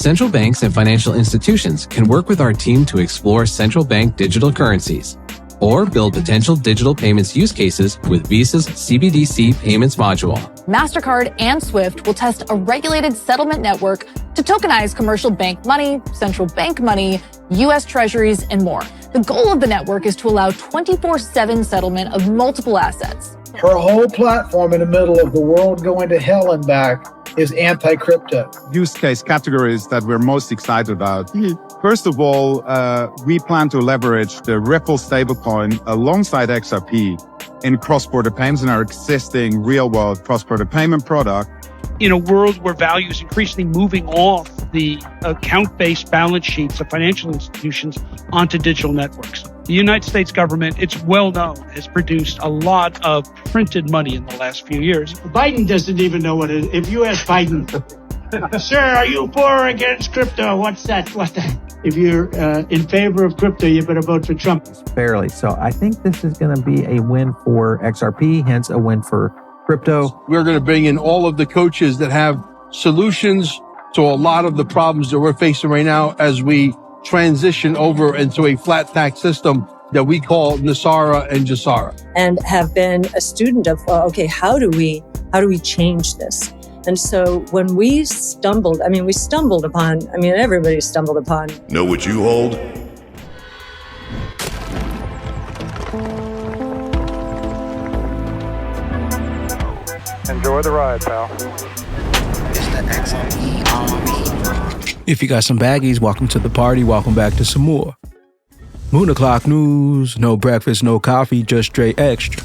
Central banks and financial institutions can work with our team to explore central bank digital currencies or build potential digital payments use cases with Visa's CBDC payments module. MasterCard and SWIFT will test a regulated settlement network to tokenize commercial bank money, central bank money, U.S. treasuries, and more. The goal of the network is to allow 24/7 settlement of multiple assets. Her whole platform in the middle of the world going to hell and back is anti-crypto. Use case categories that we're most excited about. First of all, we plan to leverage the Ripple stablecoin alongside XRP in cross-border payments in our existing real-world cross-border payment product. In a world where value is increasingly moving off the account-based balance sheets of financial institutions onto digital networks. The United States government, it's well known, has produced a lot of printed money in the last few years. Biden doesn't even know what it is. If you ask Biden, sir, are you for or against crypto? What's that? If you're in favor of crypto, you better vote for Trump. Fairly. So I think this is going to be a win for XRP, hence a win for crypto. We're going to bring in all of the coaches that have solutions to a lot of the problems that we're facing right now as we transition over into a flat tax system that we call NESARA and JASARA. And have been a student of, how do we change this? And so when we stumbled upon, everybody stumbled upon. Know what you hold? Enjoy the ride, pal. It's the XRP Army. If you got some baggies, welcome to the party. Welcome back to some more Moon O'Clock News. No breakfast, no coffee, just straight extra.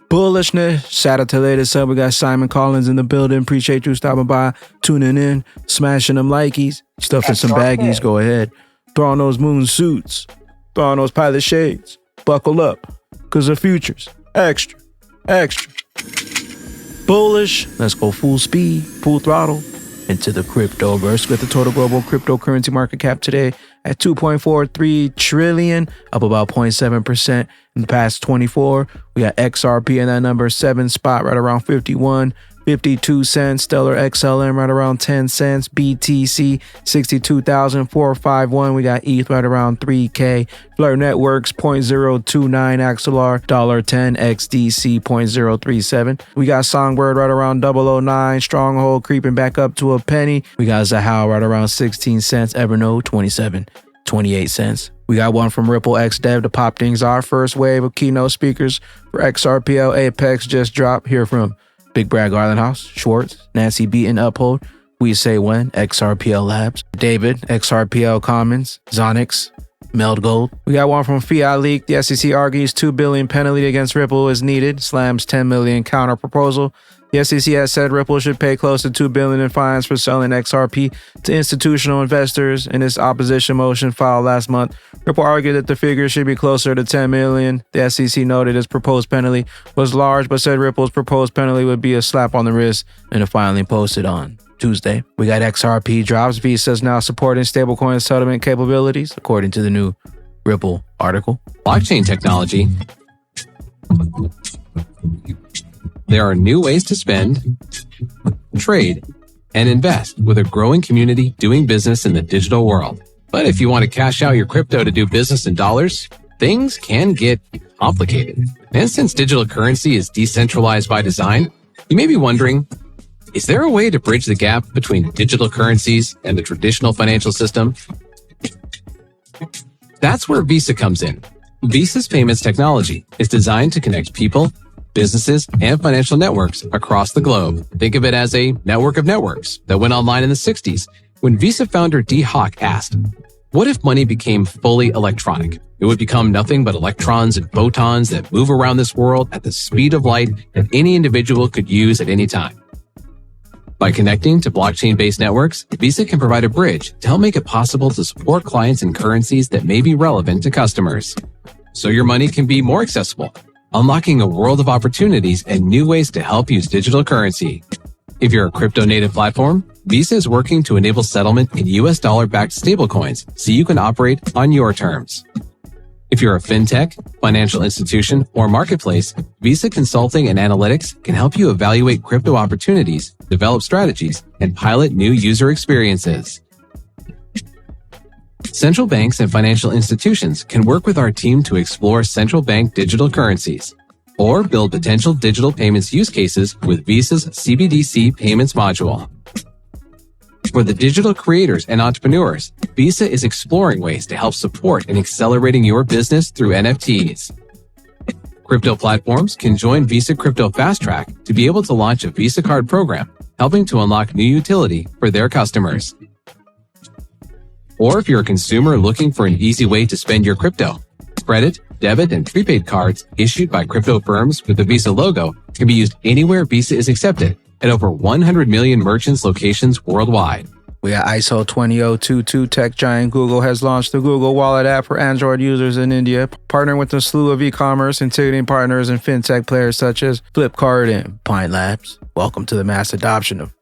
Bullishness. Shout out to the latest sub. We got Simon Collins in the building. Appreciate you stopping by, tuning in, smashing them likies, stuffing some baggies. Go ahead. Throw on those moon suits. Throw on those pilot shades. Buckle up, because the future's extra. Bullish. Let's go full speed, full throttle into the cryptoverse with the total global cryptocurrency market cap today at 2.43 trillion, up about 0.7% in the past 24. We got XRP in that number 7 spot, right around 51.52 cents. Stellar XLM right around 10 cents. BTC 62,451. We got ETH right around 3K. Flare Networks 0.029. Axelar $1.10. XDC 0.037. We got Songbird right around 009. Stronghold creeping back up to a penny. We got Zahao right around 16 cents. Evernote 27.28 cents. We got one from Ripple XDev to pop things off. First wave of keynote speakers for XRPL Apex just dropped. Hear from Big Brad Garlandhouse, Schwartz, Nancy Beaton, Uphold, We Say When, XRPL Labs, David, XRPL Commons, Zonix, Meld Gold. We got one from Fiat Leak. The SEC argues $2 billion penalty against Ripple is needed, slams $10 million counter proposal. The SEC has said Ripple should pay close to $2 billion in fines for selling XRP to institutional investors. In its opposition motion filed last month, Ripple argued that the figure should be closer to $10 million. The SEC noted its proposed penalty was large, but said Ripple's proposed penalty would be a slap on the wrist in a filing posted on Tuesday. We got XRP drops. Visa is now supporting stablecoin settlement capabilities, according to the new Ripple article. Blockchain technology. There are new ways to spend, trade, and invest with a growing community doing business in the digital world. But if you want to cash out your crypto to do business in dollars, things can get complicated. And since digital currency is decentralized by design, you may be wondering, is there a way to bridge the gap between digital currencies and the traditional financial system? That's where Visa comes in. Visa's payments technology is designed to connect people, businesses, and financial networks across the globe. Think of it as a network of networks that went online in the 60s when Visa founder Dee Hock asked, what if money became fully electronic? It would become nothing but electrons and photons that move around this world at the speed of light that any individual could use at any time. By connecting to blockchain-based networks, Visa can provide a bridge to help make it possible to support clients in currencies that may be relevant to customers, so your money can be more accessible, unlocking a world of opportunities and new ways to help use digital currency. If you're a crypto-native platform, Visa is working to enable settlement in US dollar-backed stablecoins so you can operate on your terms. If you're a fintech, financial institution, or marketplace, Visa Consulting and Analytics can help you evaluate crypto opportunities, develop strategies, and pilot new user experiences. Central banks and financial institutions can work with our team to explore central bank digital currencies or build potential digital payments use cases with Visa's CBDC payments module. For the digital creators and entrepreneurs, Visa is exploring ways to help support and accelerating your business through NFTs. Crypto platforms can join Visa Crypto Fast Track to be able to launch a Visa card program, helping to unlock new utility for their customers. Or if you're a consumer looking for an easy way to spend your crypto, credit, debit, and prepaid cards issued by crypto firms with the Visa logo can be used anywhere Visa is accepted at over 100 million merchants locations worldwide. We got ISO 20022. Tech giant Google has launched the Google Wallet app for Android users in India, partnering with a slew of e-commerce and ticketing partners and fintech players such as Flipkart and Pine Labs. Welcome to the mass adoption of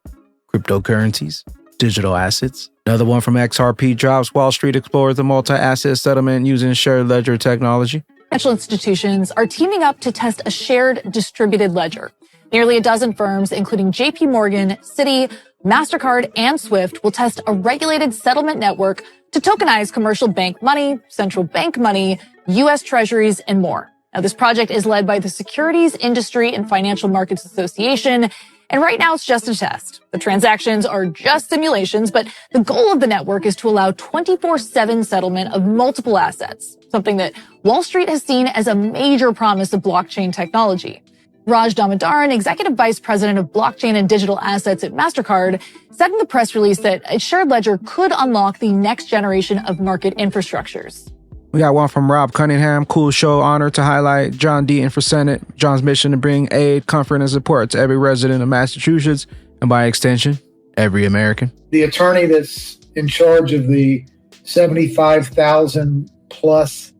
cryptocurrencies, digital assets. Another one from XRP drops. Wall Street explores the multi-asset settlement using shared ledger technology. Financial institutions are teaming up to test a shared distributed ledger. Nearly a dozen firms, including JP Morgan, Citi, MasterCard, and Swift, will test a regulated settlement network to tokenize commercial bank money, central bank money, U.S. treasuries, and more. Now, this project is led by the Securities Industry and Financial Markets Association, and right now it's just a test. The transactions are just simulations, but the goal of the network is to allow 24/7 settlement of multiple assets, something that Wall Street has seen as a major promise of blockchain technology. Raj Damodaran, Executive Vice President of Blockchain and Digital Assets at MasterCard, said in the press release that a shared ledger could unlock the next generation of market infrastructures. We got one from Rob Cunningham. Cool show, honored to highlight John Deaton for Senate. John's mission to bring aid, comfort, and support to every resident of Massachusetts, and by extension, every American. The attorney that's in charge of the 75,000 plus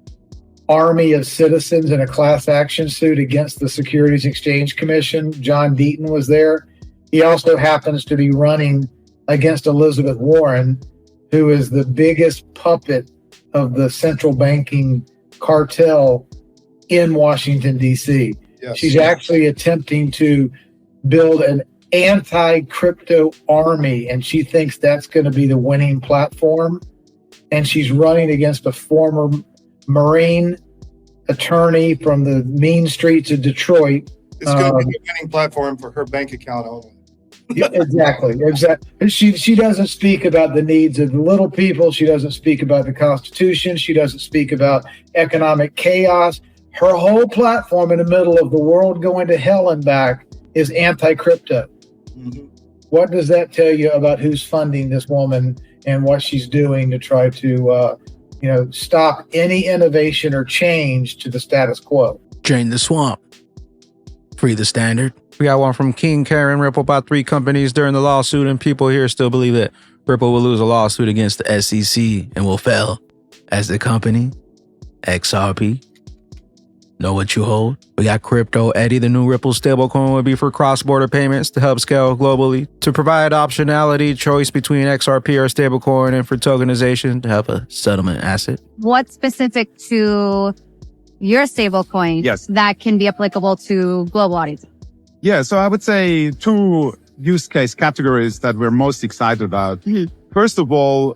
army of citizens in a class action suit against the Securities Exchange Commission, John Deaton, was there. He also happens to be running against Elizabeth Warren, who is the biggest puppet of the central banking cartel in Washington, D.C. Yes. She's actually attempting to build an anti-crypto army, and she thinks that's going to be the winning platform. And she's running against a former Marine attorney from the mean streets of Detroit. It's going to be a winning platform for her bank account only. Yeah, exactly. She doesn't speak about the needs of the little people. She doesn't speak about the Constitution. She doesn't speak about economic chaos. Her whole platform in the middle of the world going to hell and back is anti-crypto. Mm-hmm. What does that tell you about who's funding this woman and what she's doing to try to stop any innovation or change to the status quo? Drain the swamp. Free the standard. We got one from King Karen. Ripple bought 3 companies during the lawsuit, and people here still believe that Ripple will lose a lawsuit against the SEC and will fail as the company. XRP. Know what you hold? We got Crypto Eddie. The new Ripple stablecoin will be for cross-border payments to help scale globally, to provide optionality, choice between XRP or stablecoin, and for tokenization to help a settlement asset. What's specific to your stablecoin that can be applicable to global audiences? Yeah, so I would say 2 use case categories that we're most excited about. First of all,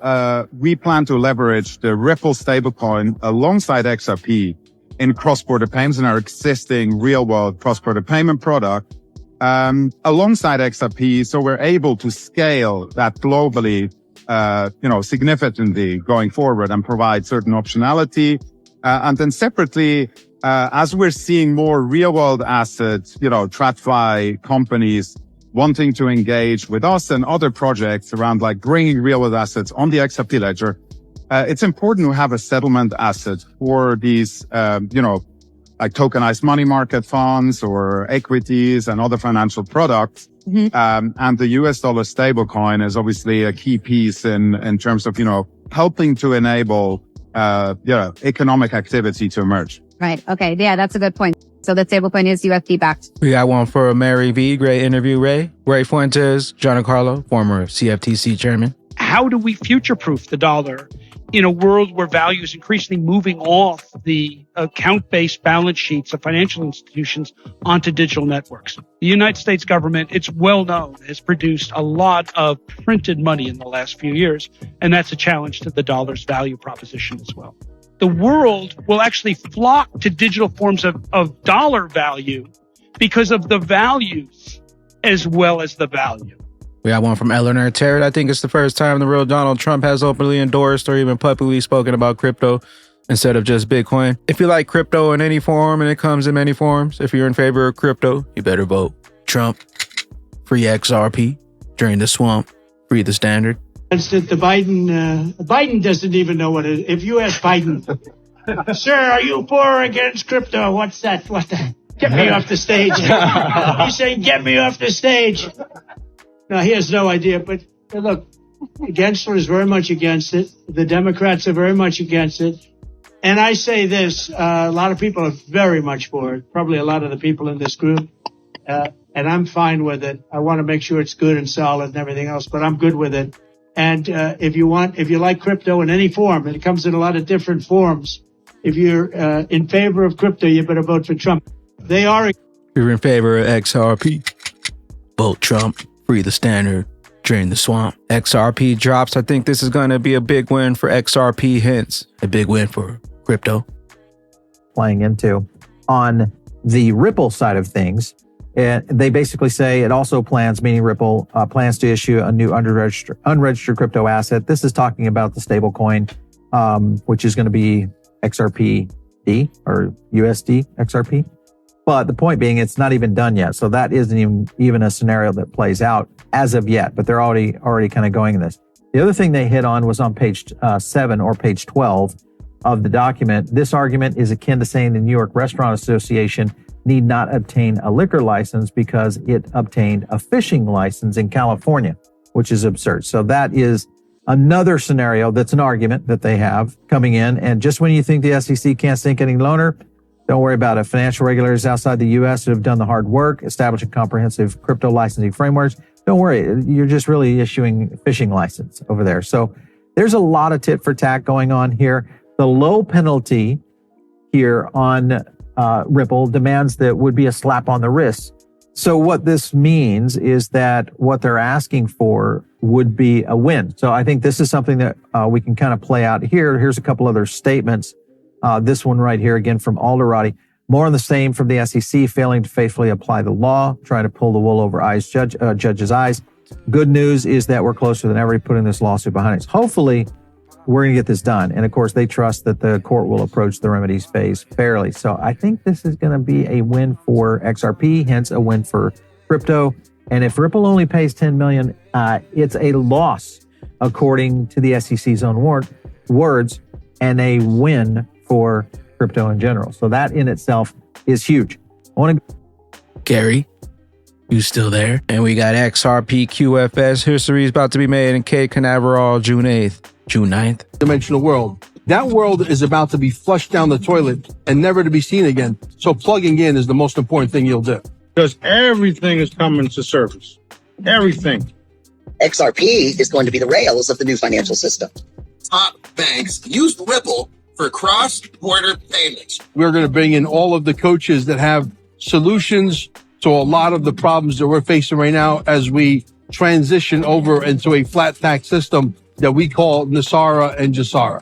we plan to leverage the Ripple stablecoin alongside XRP in cross-border payments in our existing real-world cross-border payment product alongside XRP, so we're able to scale that globally, significantly going forward and provide certain optionality. And then separately, as we're seeing more real-world assets, TradFi companies wanting to engage with us and other projects around like bringing real-world assets on the XRP ledger, it's important to have a settlement asset for these, like tokenized money market funds or equities and other financial products. Mm-hmm. And the US dollar stablecoin is obviously a key piece in terms of, helping to enable, economic activity to emerge. Right. Okay. Yeah, that's a good point. So the stablecoin is USD backed. We got one for Mary V. Great interview, Ray. Ray Fuentes, Giancarlo, former CFTC chairman. How do we future-proof the dollar in a world where value is increasingly moving off the account-based balance sheets of financial institutions onto digital networks. The United States government, it's well known, has produced a lot of printed money in the last few years, and that's a challenge to the dollar's value proposition as well. The world will actually flock to digital forms of dollar value because of the values as well as the value. We got one from Eleanor Terrett. I think it's the first time the real Donald Trump has openly endorsed or even publicly spoken about crypto instead of just Bitcoin. If you like crypto in any form, and it comes in many forms, if you're in favor of crypto, you better vote Trump. Free XRP. Drain the swamp. Free the standard. The Biden doesn't even know what it is. If you ask Biden, sir, are you for or against crypto? What's that? What the? Get me off the stage. He's saying, get me off the stage. No, he has no idea. But look, Gensler is very much against it. The Democrats are very much against it. And I say this, a lot of people are very much for it. Probably a lot of the people in this group. And I'm fine with it. I want to make sure it's good and solid and everything else, but I'm good with it. And if you like crypto in any form, and it comes in a lot of different forms, if you're in favor of crypto, you better vote for Trump. They are. If you're in favor of XRP, vote Trump. Free the standard. Drain the swamp. XRP drops. I think this is going to be a big win for XRP, hence a big win for crypto. Playing into on the Ripple side of things, they basically say it also plans, meaning Ripple, plans to issue a new unregistered crypto asset. This is talking about the stablecoin, which is going to be XRPD or USD XRP. But the point being, it's not even done yet. So that isn't even a scenario that plays out as of yet, but they're already kind of going in this. The other thing they hit on was on page 7 or page 12 of the document. This argument is akin to saying the New York Restaurant Association need not obtain a liquor license because it obtained a fishing license in California, which is absurd. So that is another scenario that's an argument that they have coming in. And just when you think the SEC can't sink any loaner, don't worry about it. Financial regulators outside the U.S. who have done the hard work, establishing comprehensive crypto licensing frameworks. Don't worry. You're just really issuing a fishing license over there. So there's a lot of tit for tat going on here. The low penalty here on Ripple demands that would be a slap on the wrist. So what this means is that what they're asking for would be a win. So I think this is something that we can kind of play out here. Here's a couple other statements. This one right here, again, from Alderati. More on the same from the SEC, failing to faithfully apply the law, trying to pull the wool over judges' eyes. Good news is that we're closer than ever putting this lawsuit behind us. Hopefully, we're going to get this done. And of course, they trust that the court will approach the remedies phase fairly. So I think this is going to be a win for XRP, hence a win for crypto. And if Ripple only pays $10 million, it's a loss, according to the SEC's own words, and a win for crypto in general. So that in itself is huge. Gary, you still there? And we got XRP QFS. History is about to be made in Cape Canaveral, June 8th. June 9th. Dimensional world. That world is about to be flushed down the toilet and never to be seen again. So plugging in is the most important thing you'll do. Because everything is coming to surface. Everything. XRP is going to be the rails of the new financial system. Top banks use Ripple for cross-border payments. We're going to bring in all of the coaches that have solutions to a lot of the problems that we're facing right now as we transition over into a flat tax system that we call Nasara and Jasara.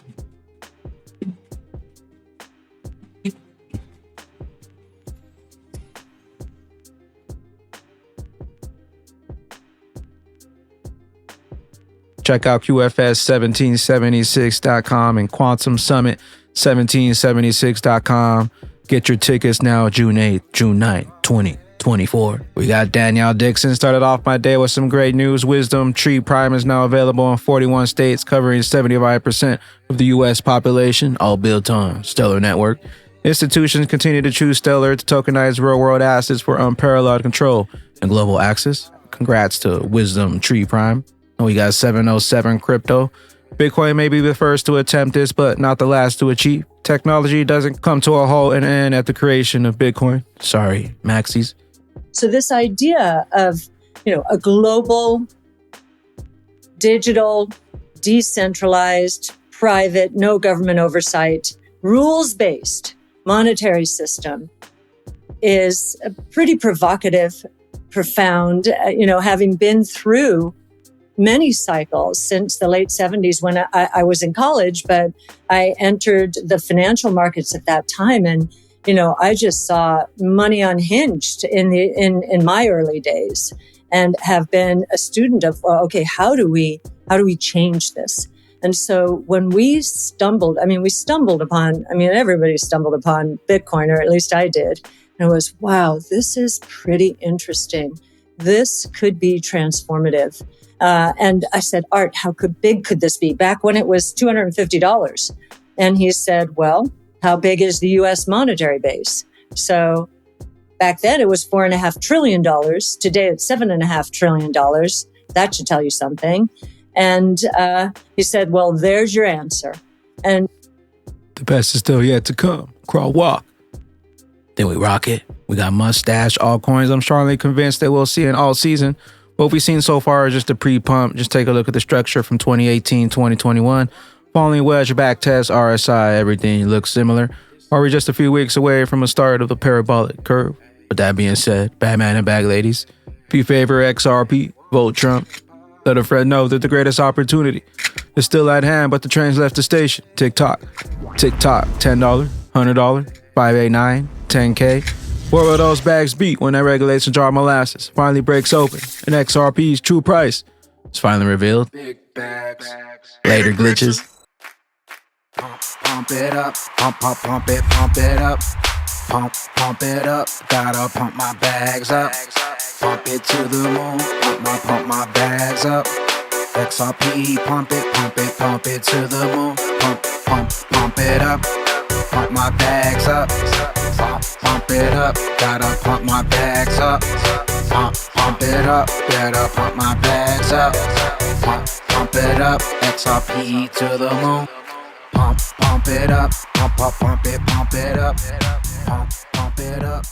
Check out QFS1776.com and Quantum Summit 1776.com. Get your tickets now, June 8th, June 9th, 2024. We got Danielle Dixon. Started off my day with some great news. Wisdom Tree Prime is now available in 41 states, covering 75% of the U.S. population, all built on Stellar Network. Institutions continue to choose Stellar to tokenize real-world assets for unparalleled control and global access. Congrats to Wisdom Tree Prime. We got 707 Crypto. Bitcoin may be the first to attempt this, but not the last to achieve. Technology doesn't come to a halt and end at the creation of Bitcoin. Sorry, Maxis. So this idea of, a global, digital, decentralized, private, no government oversight, rules-based monetary system is pretty provocative, profound, having been through many cycles since the late 70s when I was in college, but I entered the financial markets at that time. And, I just saw money unhinged in my early days, and have been a student of, how do we change this? And so when we stumbled upon, everybody stumbled upon Bitcoin, or at least I did. And it was, wow, this is pretty interesting. This could be transformative. And I said, Art, how big could this be? Back when it was $250. And he said, well, how big is the U.S. monetary base? So back then it was $4.5 trillion. Today it's $7.5 trillion. That should tell you something. And he said, well, there's your answer. And the best is still yet to come. Crawl, walk. Then we rock it. We got mustache, altcoins. I'm strongly convinced that we'll see in all season. What we've seen so far is just a pre-pump. Just take a look at the structure from 2018, 2021. Falling wedge, back test, RSI, everything looks similar. Or we're just a few weeks away from a start of the parabolic curve. With that being said, Batman and bag ladies, if you favor XRP, vote Trump. Let a friend know that the greatest opportunity is still at hand, but the train's left the station. TikTok, $10, $100, 589, 10K. What will those bags beat when that regulation jar molasses finally breaks open and XRP's true price is finally revealed? Big bags. Later glitches. Pump it up, pump it up. Pump it up, gotta pump my bags up. Pump it to the moon, pump my bags up. XRP, pump it to the moon. Pump it up, pump my bags up. Pump it up, gotta pump my bags up. Pump it up, gotta pump my bags up. Pump it up, XRP to the moon. Pump it up, pump it up. Pump it up.